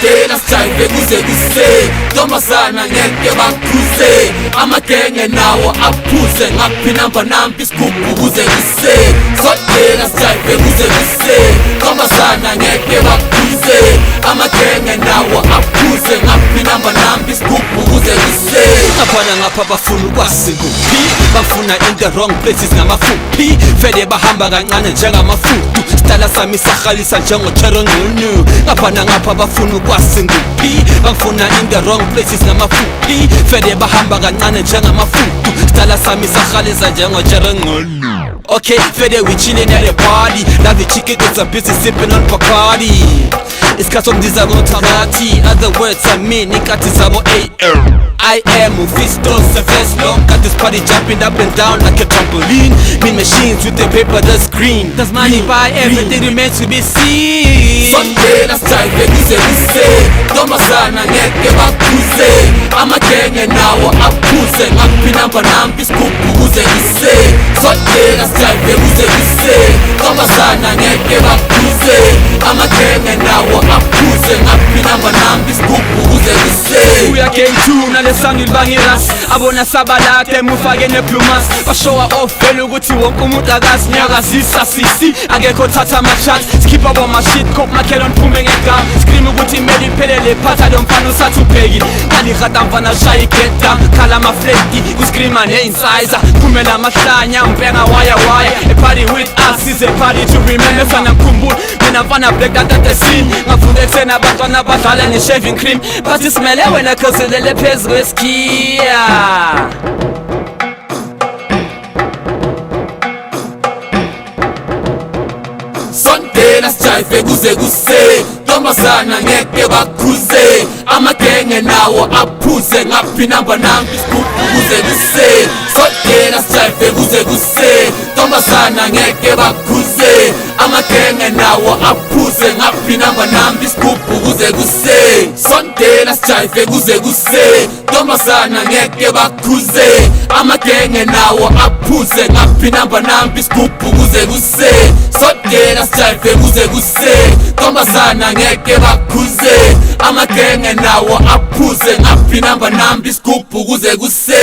Sondela sijayive kuze kuse ntombazana ngeke bakhuze amagenge nawo aphuze ngaphi namba nampi isigubhu kuze kuse Sondela sijayive kuze kuse ntombazana ngeke bakhuze amagenge nawo aphuze ngaphi namba nampi isigubhu kuze kuse Abana ngapha bafuna ukwasi kuphi bafuna in the wrong places ngamafuphi vele bahamba kancane njengamafudu Stala sami sahalisa njengocherongunu Abana ngapha bafuna ukwasi kuphi bafuna in the wrong places ngamafuphi vele bahamba kancane njengamafudu Stala sami sahalisa njengocherongunu Okay, fede we chillin' at the party Love the chicken, it's a busy sippin' on Bacardi It's cause of this Tarati Other words I mean, ikati sabo AR I am Mephisto, first long got this party jumping up and down like a trampoline Mean machines with the paper, the screen Does money buy everything remains to be seen Sondela sijayive kuze kuse ntombazana ngeke bakhuze amagenge nawo aphuze ngaphi namba nampi isigubhu kuze kuse Sondela sijayive kuze kuse ntombazana ngeke bakhuze amagenge nawo aphuze ngaphi namba nampi isigubhu kuze kuse Uya gang 2 nalesangi libangiras abona sabalate mufake neplumas bashowa off vele ukuthi wonke umuntu akasinyakazisa sisi akekho thatha ama-shots skip abo ma-shit cop makhelo niphume ngegama scream ukuthi imeli iphelele phatha lo mfana usathi ubheki ngalihata mfana shaya igeta khala amafleti kuscreama ne-insizer phumela amahlanya mpenga waya a party with us is a party to remember fana mkhumbula mina mfana black that at the scene ngafunde kusena abantwana abadlala ne-shaving cream but isimele wena khozelele phezu kweskiya Sondela sijayive kuze kuse ntombazana ngeke bakhuze amagenge nawo aphuze ngaphi namba nampi isigubhu kuze kuse Sondela sijayive kuze kuse ntombazana ngeke bakhuze amagenge nawo aphuze ngaphi namba nampi isigubhu kuze kuse Sondela sijayive kuze kuse ntombazana ngeke bakhuze amagenge nawo aphuze ngaphi namba nampi isigubhu kuze kuse Sondela sijayive kuze kuse ntombazana ngeke bakhuze amagenge nawo aphuze ngaphi namba nampi isigubhu kuze kuse